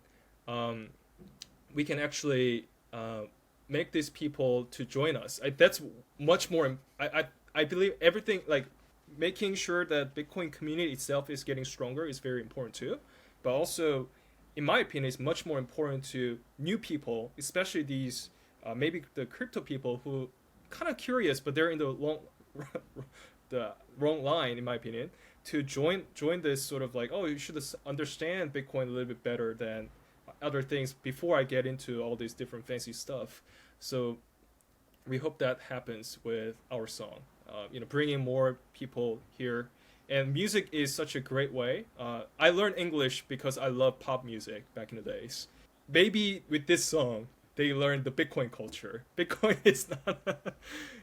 we can actually make these people to join us. That's much more. I believe everything, like making sure that Bitcoin community itself is getting stronger is very important too, but also, in my opinion, it's much more important to new people, especially these maybe the crypto people who kind of curious, but they're in the wrong line, in my opinion, to join this sort of like, oh, you should understand Bitcoin a little bit better than other things before I get into all this different fancy stuff. So we hope that happens with our song, bringing more people here. And music is such a great way. I learned English because I love pop music back in the days. Maybe with this song, they learned the Bitcoin culture. Bitcoin is not.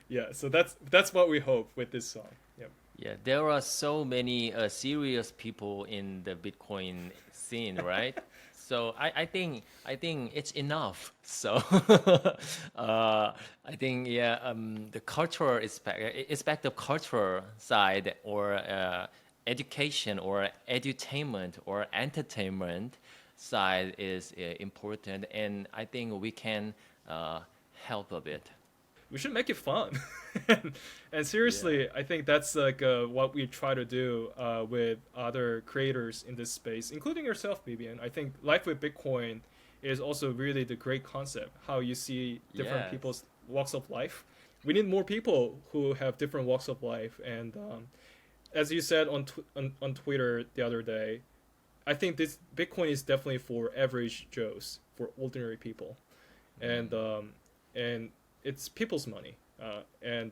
Yeah, so that's what we hope with this song. Yeah. Yeah, there are so many serious people in the Bitcoin scene, right? So I think it's enough. So I think the cultural aspect of cultural side, or education or edutainment or entertainment side is important, and I think we can help a bit. We should make it fun. And seriously, I think that's like what we try to do with other creators in this space, including yourself, Vivian. I think Life with Bitcoin is also really the great concept, how you see different people's walks of life. We need more people who have different walks of life. And as you said on Twitter the other day, I think this Bitcoin is definitely for average Joes, for ordinary people. And it's people's money, and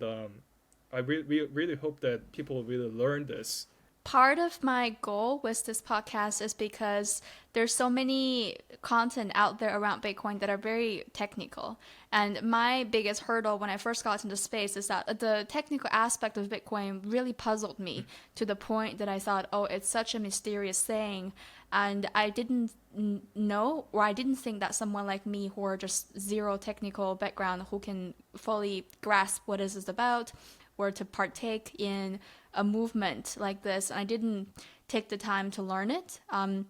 we really hope that people really learn this. Part of my goal with this podcast is because there's so many content out there around Bitcoin that are very technical. And my biggest hurdle when I first got into space is that the technical aspect of Bitcoin really puzzled me to the point that I thought, oh, it's such a mysterious thing. And I didn't know, or I didn't think that someone like me who are just zero technical background, who can fully grasp what this is about, were to partake in a movement like this. And I didn't take the time to learn it. And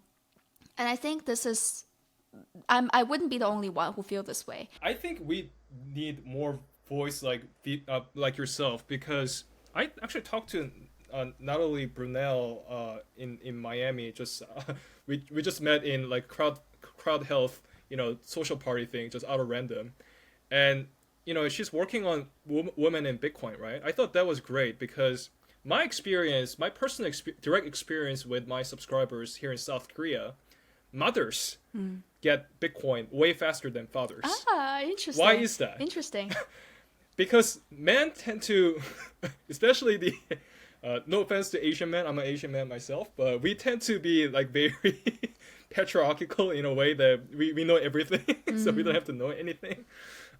I think this is, I wouldn't be the only one who feel this way. I think we need more voice like yourself, because I actually talked to not only Brunel in Miami, just we just met in like crowd health, social party thing, just out of random, and she's working on women in Bitcoin, right? I thought that was great, because my personal direct experience with my subscribers here in South Korea, mothers get Bitcoin way faster than fathers. Ah, interesting. Why is that? Interesting. Because men tend to, especially the, no offense to Asian men, I'm an Asian man myself, but we tend to be like very patriarchal in a way that we know everything, so we don't have to know anything.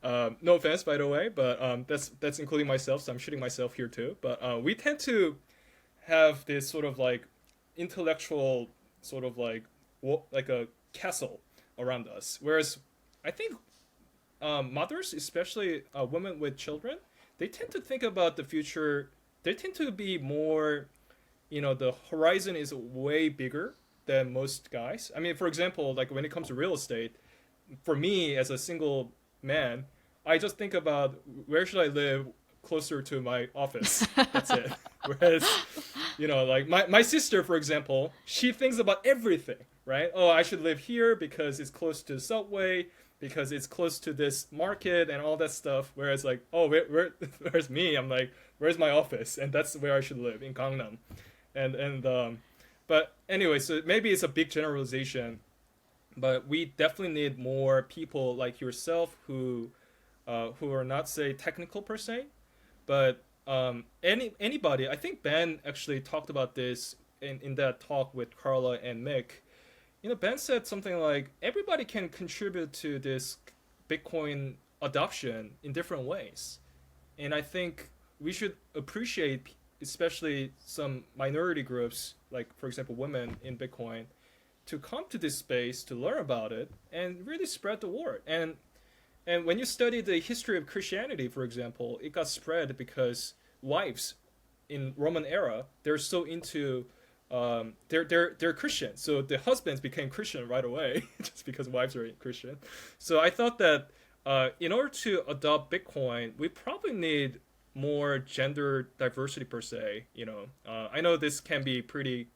No offense, by the way, but that's including myself, so I'm shooting myself here too. But we tend to have this sort of like intellectual sort of like a castle around us, whereas I think mothers, especially women with children, they tend to think about the future. They tend to be more, the horizon is way bigger than most guys. I mean, for example, like when it comes to real estate, for me as a single man, I just think about where should I live, closer to my office. That's it. Whereas, like my sister, for example, she thinks about everything, right? Oh, I should live here because it's close to the subway, because it's close to this market and all that stuff. Whereas like, oh, where's me? I'm like, where's my office? And that's where I should live, in Gangnam. But anyway, so maybe it's a big generalization, but we definitely need more people like yourself who are not, say, technical per se, but anybody. I think Ben actually talked about this in that talk with Carla and Mick. Ben said something like everybody can contribute to this Bitcoin adoption in different ways, and I think we should appreciate, especially some minority groups, like for example women in Bitcoin, to come to this space to learn about it and really spread the word. And when you study the history of Christianity, for example, it got spread because wives in Roman era, they're so into they're Christian, so the husbands became Christian right away just because wives are Christian. So I thought that in order to adopt Bitcoin, we probably need more gender diversity per se. I know this can be pretty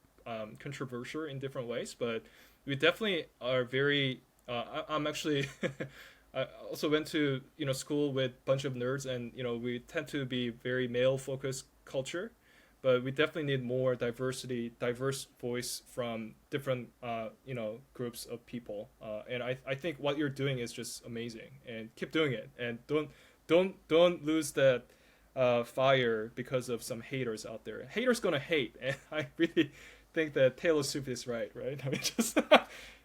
controversial in different ways, but we definitely are very. I'm actually. I also went to school with a bunch of nerds, and we tend to be very male focused culture, but we definitely need more diverse voice from different groups of people. And I think what you're doing is just amazing, and keep doing it, and don't lose that fire because of some haters out there. Haters gonna hate, and I really think that Taylor Swift is right? I mean, just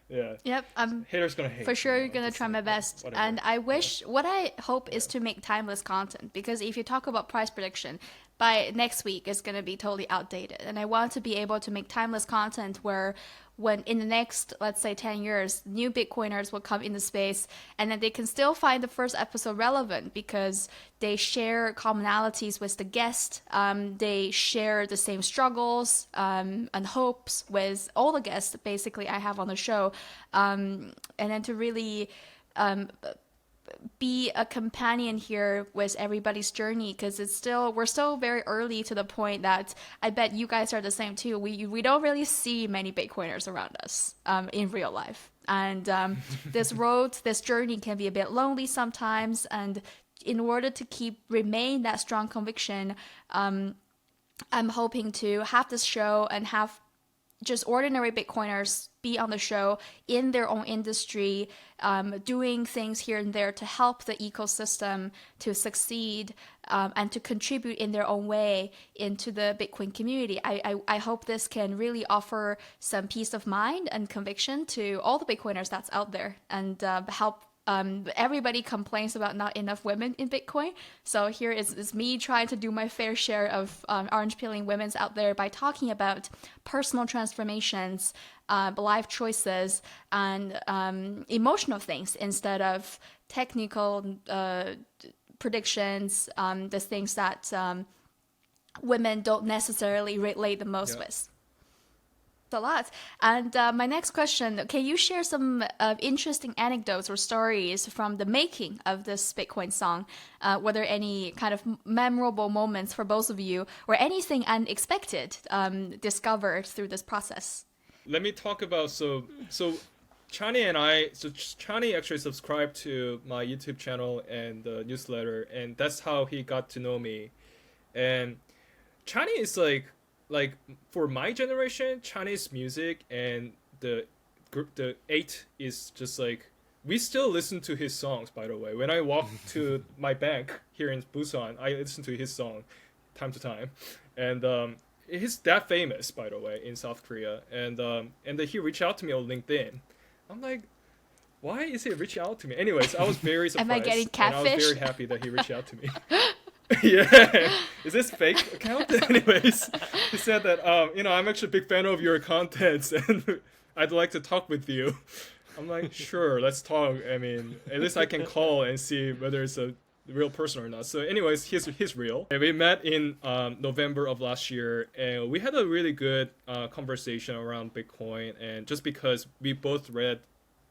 yeah. Yep, haters gonna hate. For sure, gonna try my best. Whatever. And I wish, what I hope is to make timeless content, because if you talk about price prediction, by next week it's gonna be totally outdated. And I want to be able to make timeless content where when in the next, let's say 10 years, new Bitcoiners will come into space, and then they can still find the first episode relevant because they share commonalities with the guest. They share the same struggles and hopes with all the guests basically I have on the show. And then to really be a companion here with everybody's journey, because we're still very early to the point that I bet you guys are the same too. We don't really see many Bitcoiners around us in real life, and this journey can be a bit lonely sometimes. And in order to remain that strong conviction, I'm hoping to have this show and have just ordinary Bitcoiners be on the show in their own industry, doing things here and there to help the ecosystem to succeed and to contribute in their own way into the Bitcoin community. I hope this can really offer some peace of mind and conviction to all the Bitcoiners that's out there, and help. Everybody complains about not enough women in Bitcoin. So here is me trying to do my fair share of orange peeling women's out there by talking about personal transformations, life choices, and emotional things instead of technical predictions, the things that women don't necessarily relate the most with. A lot. And my next question, can you share some interesting anecdotes or stories from the making of this Bitcoin song? Were there any kind of memorable moments for both of you, or anything unexpected discovered through this process? Let me talk about so Chani and I. So Chani actually subscribed to my YouTube channel and the newsletter, and that's how he got to know me. And Chani is like for my generation, Chinese music and the group, the 8 is just like, we still listen to his songs, by the way. When I walk to my bank here in Busan, I listen to his song time to time. And he's that famous, by the way, in South Korea. And then he reached out to me on LinkedIn. I'm like, why is he reaching out to me? Anyways, I was very surprised. Am I getting catfish? And I was very happy that he reached out to me. Yeah, is this fake account? Anyways, he said that I'm actually a big fan of your contents and I'd like to talk with you. I'm like, sure, let's talk. I mean, at least I can call and see whether it's a real person or not. So anyways, he's real. And we met in November of last year, and we had a really good conversation around Bitcoin. And just because we both read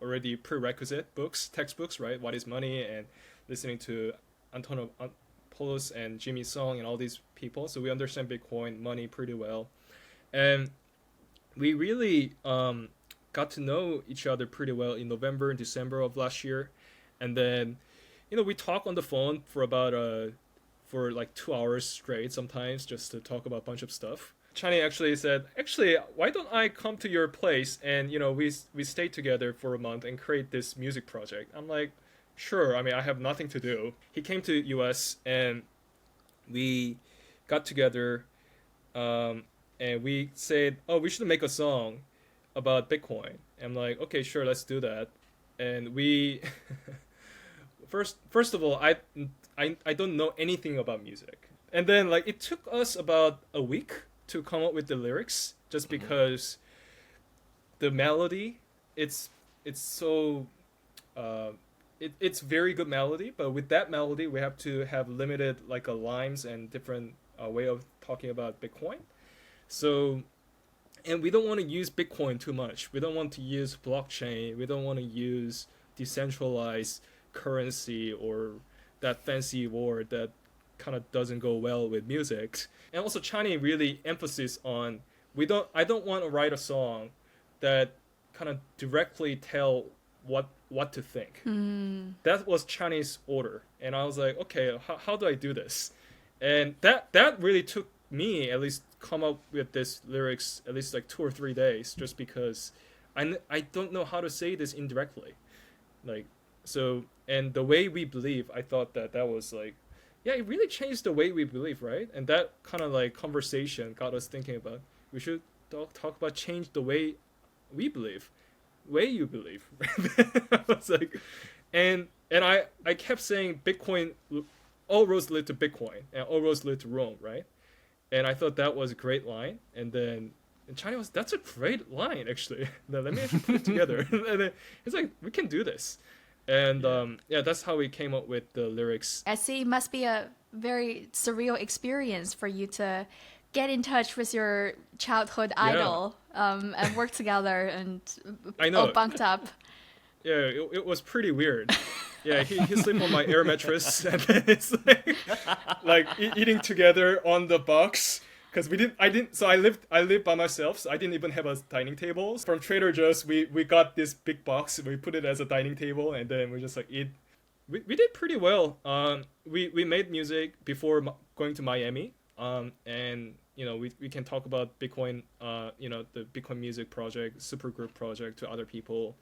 already prerequisite books, textbooks, right? What is Money, and listening to Polos and Jimmy Song and all these people, so we understand Bitcoin money pretty well, and we really got to know each other pretty well in November and December of last year, and then we talk on the phone for about for like 2 hours straight sometimes just to talk about a bunch of stuff. Chani actually said, actually, why don't I come to your place and we stay together for a month and create this music project. I'm like, sure. I mean, I have nothing to do. He came to US and we got together, and we said, oh, we should make a song about Bitcoin. I'm like, okay, sure, let's do that. And we first of all, I don't know anything about music. And then like it took us about a week to come up with the lyrics, just because the melody, it's so it's very good melody, but with that melody we have to have limited like lines and different way of talking about Bitcoin. So, and we don't want to use Bitcoin too much. We don't want to use blockchain. We don't want to use decentralized currency or that fancy word that kind of doesn't go well with music. And also Chani really emphasis on I don't want to write a song that kind of directly tell what to think. That was Chani's order, and I was like, okay, how do I do this? And that really took me at least come up with this lyrics at least like 2 or 3 days, just because I don't know how to say this indirectly, like. So, and the way we believe, I thought that was like, yeah, it really changed the way we believe, right? And that kind of like conversation got us thinking about we should talk about change the way we believe, way you believe. I was like, and I kept saying Bitcoin, all roads lead to Bitcoin, and all roads lead to Rome, right? And I thought that was a great line. And then in China was, that's a great line actually. Let me actually put it together. And then it's like, we can do this. And that's how we came up with the lyrics. I see it must be a very surreal experience for you to get in touch with your childhood idol and work together and I know. all bunked up. Yeah, it was pretty weird. Yeah, he slept on my air mattress, and then it's like eating together on the box. Because I lived by myself, so I didn't even have a dining table. From Trader Joe's, we got this big box, we put it as a dining table, and then we just like eat. We did pretty well. We made music before going to Miami, and we can talk about Bitcoin, the Bitcoin music project, supergroup project to other people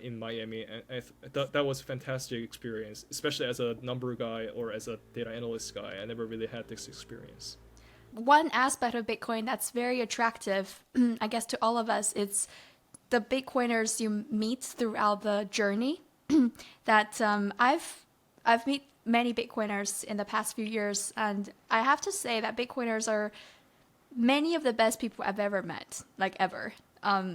in Miami, and that was a fantastic experience, especially as a number guy or as a data analyst guy. I never really had this experience. One aspect of Bitcoin that's very attractive, I guess, to all of us, it's the Bitcoiners you meet throughout the journey. That I've met many Bitcoiners in the past few years, and I have to say that Bitcoiners are many of the best people I've ever met, like ever.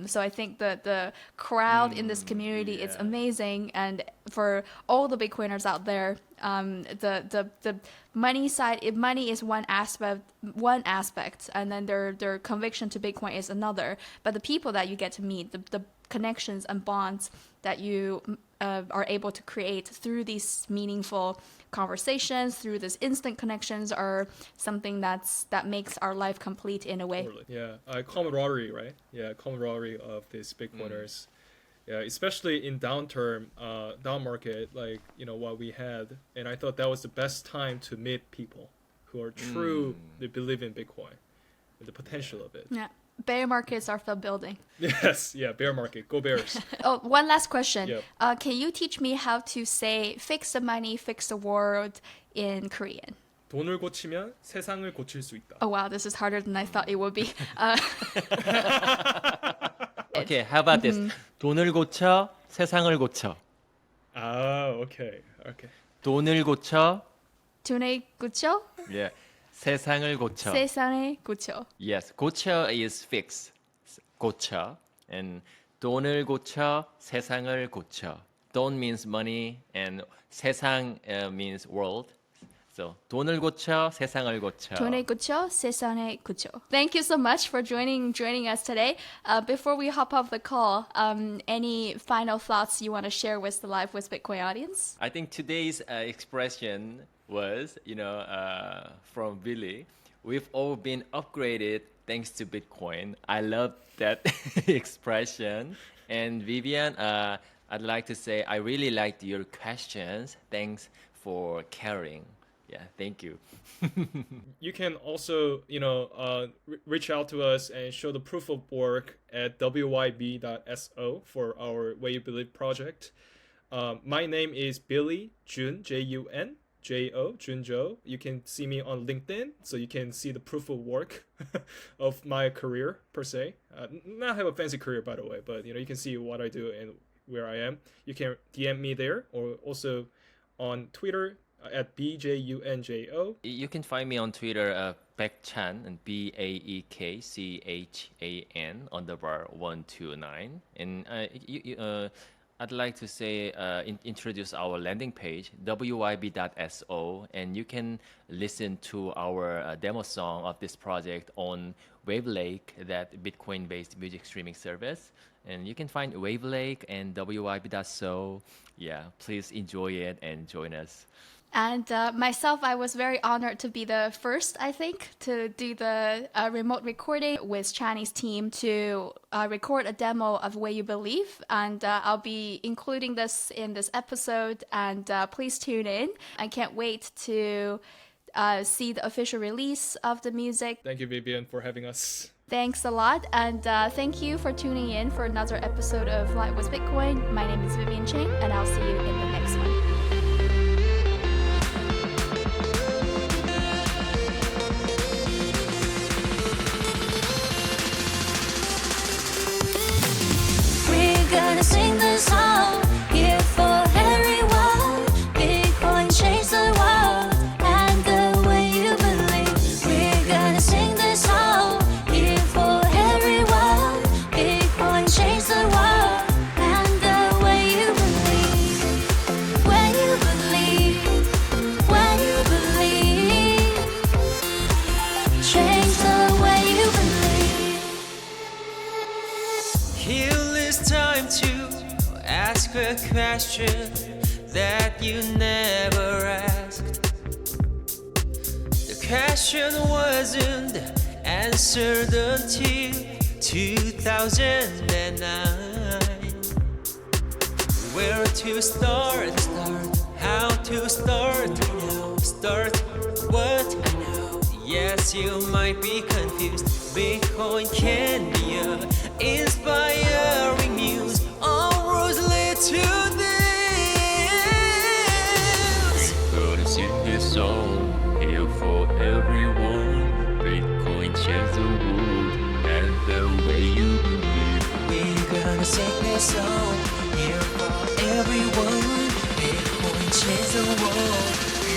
So I think the crowd in this community is amazing, and for all the Bitcoiners out there, the money side, money is one aspect, and then their conviction to Bitcoin is another. But the people that you get to meet, the connections and bonds that you are able to create through these meaningful conversations, through these instant connections, are something that makes our life complete in a way. Totally. Yeah, camaraderie, right? Yeah, camaraderie of these Bitcoiners. Yeah, especially in down market, like what we had, and I thought that was the best time to meet people who are true. They believe in Bitcoin, and the potential of it. Yeah. Bear markets are for building. Yes, yeah, bear market. Go Bears. Oh, one last question. Yep. Can you teach me how to say fix the money, fix the world in Korean? 돈을 고치면 세상을 고칠 수 있다. Oh, wow, this is harder than I thought it would be. Okay, how about this? 돈을 고쳐 세상을 고쳐. Okay. 돈을 고쳐. 돈을 고쳐? Yeah. 세상을 고쳐. 세상을 고쳐. Yes, 고쳐 is fix. 고쳐. And 돈을 고쳐 세상을 고쳐. 돈 means money and 세상 means world. So 돈을 고쳐 세상을 고쳐. 돈을 고쳐 세상을 고쳐. Thank you so much for joining us today. Before we hop off the call, any final thoughts you want to share with the Live with Bitcoin audience? I think today's expression was, from Billy. We've all been upgraded thanks to Bitcoin. I love that expression. And Vivian, I'd like to say I really liked your questions. Thanks for caring. Yeah, thank you. You can also, reach out to us and show the proof of work at wyb.so for our Way You Believe project. My name is Billy Jun, Jun Jo, Jun Jo. You can see me on LinkedIn, so you can see the proof of work of my career per se. Not have a fancy career, by the way, but you can see what I do and where I am. You can DM me there, or also on Twitter at BJUNJO. You can find me on Twitter, Baek Chan, and BAEKCHAN _129. And I'd like to say introduce our landing page, wyb.so, and you can listen to our demo song of this project on Wavelake, that Bitcoin-based music streaming service. And you can find Wavelake and wyb.so. Yeah, please enjoy it and join us. And myself, I was very honored to be the first, I think, to do the remote recording with Chinese team to record a demo of Way You Believe. And I'll be including this in this episode. And please tune in. I can't wait to see the official release of the music. Thank you, Vivian, for having us. Thanks a lot. And thank you for tuning in for another episode of Live with Bitcoin. My name is Vivian Cheng, and I'll see you in the next one. Gonna sing the song here for everyone. Bitcoin changed the world and the way you believe. We're gonna sing this song here for everyone. Bitcoin changed the world and the way you believe. When you believe, when you believe, change the way you believe. Here is time to ask a question that you never asked. The question wasn't answered until 2009. Where to start? How to start? Start what? Yes, you might be confused. Bitcoin can be a inspiring muse. All roads lead to this. We're gonna sing this song here for everyone. Bitcoin changes the world and the way you believe. We're gonna sing this song here for everyone. Bitcoin changes the world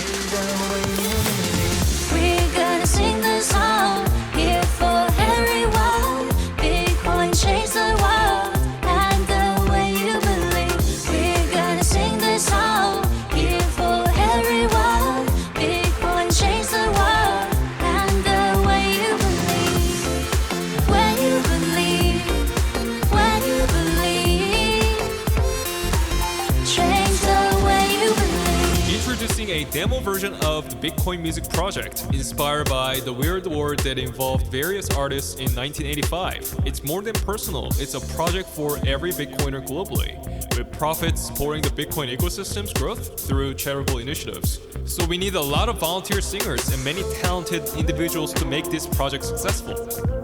and the way you believe. We're gonna sing the song here for everyone. Bitcoin changed the world and the way you believe. We're gonna sing this song here for everyone. Bitcoin changed the world and the way you believe. When you believe, when you believe, change the way you believe. Introducing a demo version of the Bitcoin music project, inspired by the weird world that involved various artists in 1985. It's more than personal, it's a project for every Bitcoiner globally, with profits supporting the Bitcoin ecosystem's growth through charitable initiatives. So we need a lot of volunteer singers and many talented individuals to make this project successful.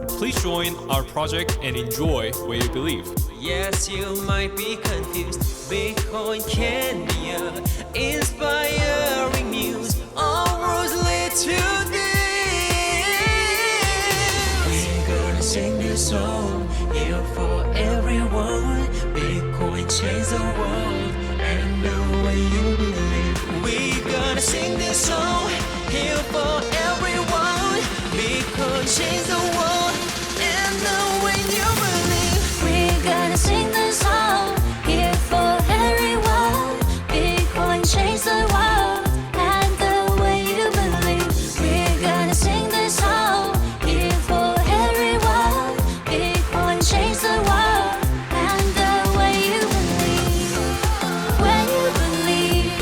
Please join our project and enjoy Way You Believe. Yes, you might be confused. Bitcoin can be a inspiring muse. All roads lead to this. We're gonna sing this song here for everyone. Bitcoin changed the world and the way you believe. We're gonna sing this song here for everyone. Bitcoin changed the world and the way you believe. We're gonna sing the song here for everyone. Bitcoin changed the world and the way you believe. We're gonna sing this song here for everyone. Bitcoin changed the world and the way you believe. When you believe,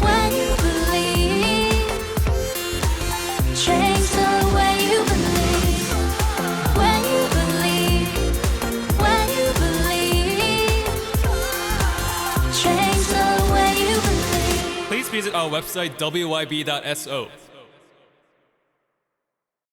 when you believe. change the way you believe. Please visit our website wyb.so.